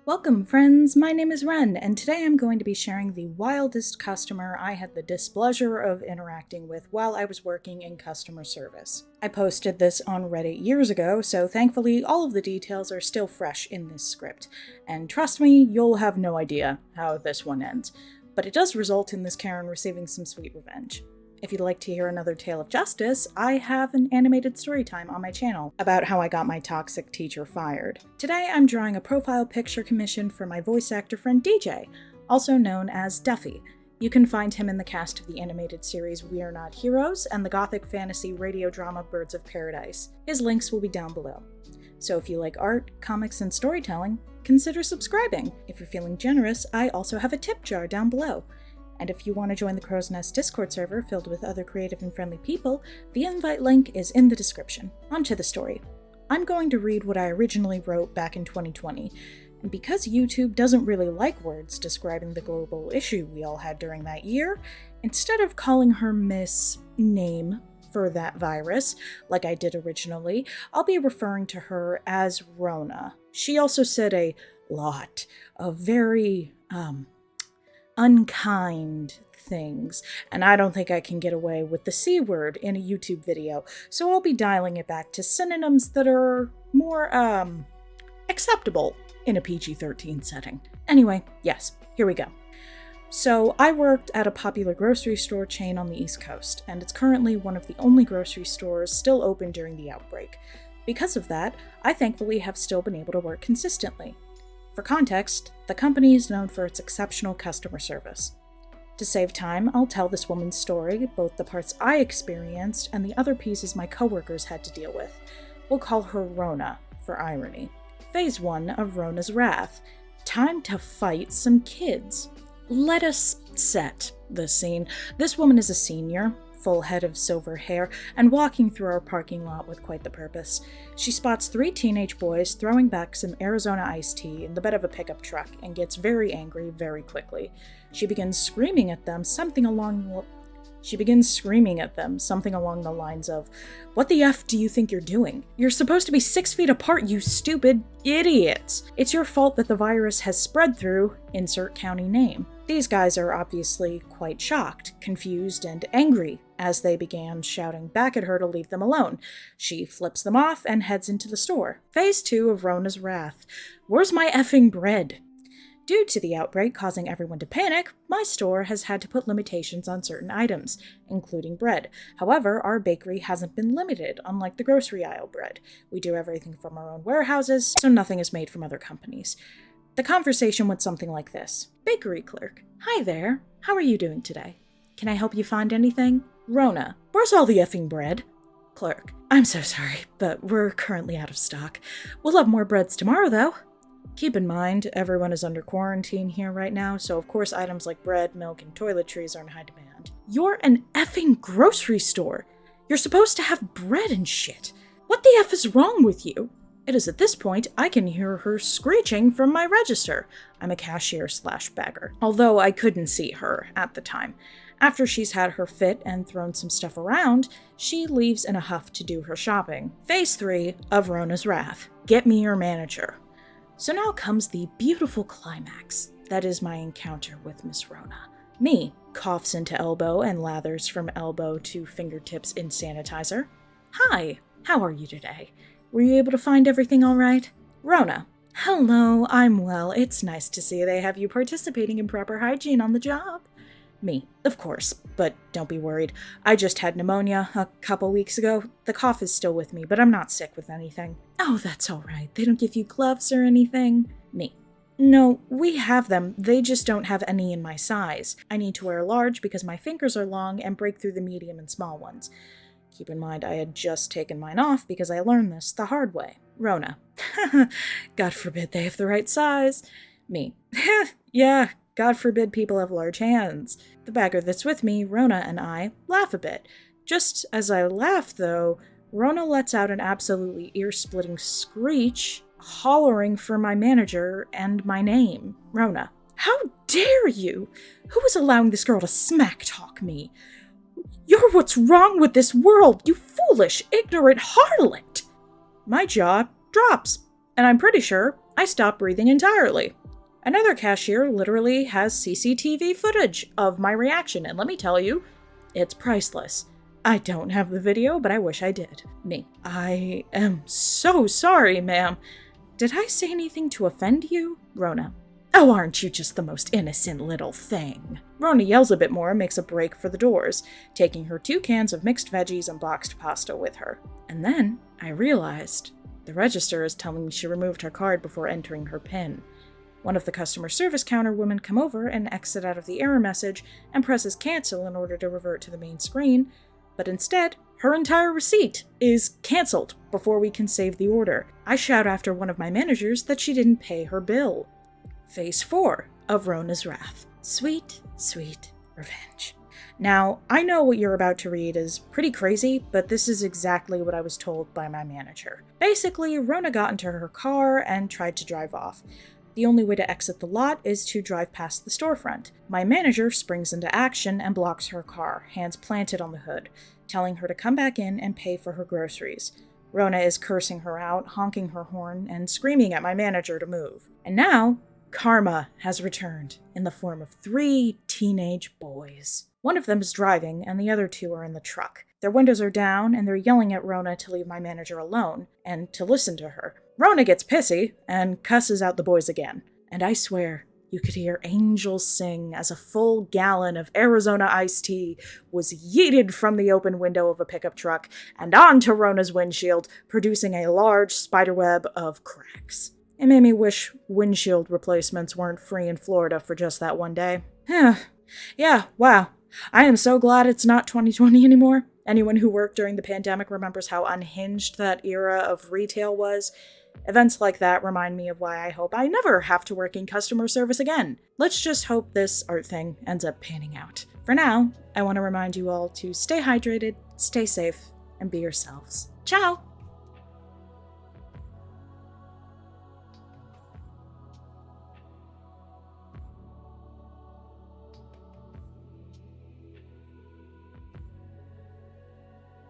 Welcome friends, my name is Wren, and today I'm going to be sharing the wildest customer I had the displeasure of interacting with while I was working in customer service. I posted this on Reddit years ago, so thankfully all of the details are still fresh in this script, and trust me, you'll have no idea how this one ends. But it does result in this Karen receiving some sweet revenge. If you'd like to hear another tale of justice, I have an animated story time on my channel about how I got my toxic teacher fired. Today I'm drawing a profile picture commission for my voice actor friend DJ, also known as Duffy. You can find him in the cast of the animated series We're Not Heroes and the gothic fantasy radio drama Birds of Paradise. His links will be down below. So if you like art, comics, and storytelling, consider subscribing. If you're feeling generous, I also have a tip jar down below. And if you want to join the Crow's Nest Discord server filled with other creative and friendly people, the invite link is in the description. On to the story. I'm going to read what I originally wrote back in 2020, and because YouTube doesn't really like words describing the global issue we all had during that year, instead of calling her Miss Name for that virus, like I did originally, I'll be referring to her as Rona. She also said a lot of very, unkind things, and I don't think I can get away with the C word in a YouTube video, so I'll be dialing it back to synonyms that are more, acceptable in a PG-13 setting. Anyway, yes, here we go. So, I worked at a popular grocery store chain on the East Coast, and it's currently one of the only grocery stores still open during the outbreak. Because of that, I thankfully have still been able to work consistently. For context, the company is known for its exceptional customer service. To save time, I'll tell this woman's story, both the parts I experienced and the other pieces my coworkers had to deal with. We'll call her Rona, for irony. Phase 1 of Rona's wrath. Time to fight some kids. Let us set the scene. This woman is a senior, full head of silver hair, and walking through our parking lot with quite the purpose. She spots 3 teenage boys throwing back some Arizona iced tea in the bed of a pickup truck and gets very angry very quickly. She begins screaming at them something along the lines of, "What the F do you think you're doing? You're supposed to be 6 feet apart, you stupid idiots! It's your fault that the virus has spread through insert county name." These guys are obviously quite shocked, confused, and angry as they began shouting back at her to leave them alone. She flips them off and heads into the store. Phase 2 of Rona's wrath. Where's my effing bread? Due to the outbreak causing everyone to panic, my store has had to put limitations on certain items, including bread. However, our bakery hasn't been limited, unlike the grocery aisle bread. We do everything from our own warehouses, so nothing is made from other companies. The conversation went something like this. Bakery clerk. Hi there. How are you doing today? Can I help you find anything? Rona. Where's all the effing bread? Clerk. I'm so sorry, but we're currently out of stock. We'll have more breads tomorrow, though. Keep in mind, everyone is under quarantine here right now, so of course items like bread, milk, and toiletries are in high demand. You're an effing grocery store. You're supposed to have bread and shit. What the F is wrong with you? It is at this point I can hear her screeching from my register. I'm a cashier/bagger, although I couldn't see her at the time. After she's had her fit and thrown some stuff around, she leaves in a huff to do her shopping. Phase 3 of Rona's wrath. Get me your manager. So now comes the beautiful climax. That is my encounter with Miss Rona. Me coughs into elbow and lathers from elbow to fingertips in sanitizer. Hi, how are you today? Were you able to find everything all right? Rona. Hello, I'm well. It's nice to see they have you participating in proper hygiene on the job. Me. Of course, but don't be worried. I just had pneumonia a couple weeks ago. The cough is still with me, but I'm not sick with anything. Oh, that's all right. They don't give you gloves or anything? Me. No, we have them. They just don't have any in my size. I need to wear a large because my fingers are long and break through the medium and small ones. Keep in mind, I had just taken mine off because I learned this the hard way. Rona. God forbid they have the right size. Me. Yeah, God forbid people have large hands. The bagger that's with me, Rona, and I laugh a bit. Just as I laugh, though, Rona lets out an absolutely ear-splitting screech, hollering for my manager and my name. Rona. How dare you? Who is allowing this girl to smack-talk me? You're what's wrong with this world, you foolish, ignorant harlot! My jaw drops, and I'm pretty sure I stopped breathing entirely. Another cashier literally has CCTV footage of my reaction, and let me tell you, it's priceless. I don't have the video, but I wish I did. Me. I am so sorry, ma'am. Did I say anything to offend you? Rona. Oh, aren't you just the most innocent little thing? Rona yells a bit more and makes a break for the doors, taking her 2 cans of mixed veggies and boxed pasta with her. And then I realized the register is telling me she removed her card before entering her PIN. One of the customer service counter women come over and exit out of the error message and presses cancel in order to revert to the main screen, but instead, her entire receipt is cancelled before we can save the order. I shout after one of my managers that she didn't pay her bill. Phase 4 of Rona's Wrath. Sweet, sweet revenge. Now, I know what you're about to read is pretty crazy, but this is exactly what I was told by my manager. Basically, Rona got into her car and tried to drive off. The only way to exit the lot is to drive past the storefront. My manager springs into action and blocks her car, hands planted on the hood, telling her to come back in and pay for her groceries. Rona is cursing her out, honking her horn, and screaming at my manager to move. And now, karma has returned in the form of 3 teenage boys. One of them is driving, and the other 2 are in the truck. Their windows are down, and they're yelling at Rona to leave my manager alone, and to listen to her. Rona gets pissy, and cusses out the boys again. And I swear, you could hear angels sing as a full gallon of Arizona iced tea was yeeted from the open window of a pickup truck and onto Rona's windshield, producing a large spiderweb of cracks. It made me wish windshield replacements weren't free in Florida for just that one day. Yeah, wow. I am so glad it's not 2020 anymore. Anyone who worked during the pandemic remembers how unhinged that era of retail was. Events like that remind me of why I hope I never have to work in customer service again. Let's just hope this art thing ends up panning out. For now, I want to remind you all to stay hydrated, stay safe, and be yourselves. Ciao!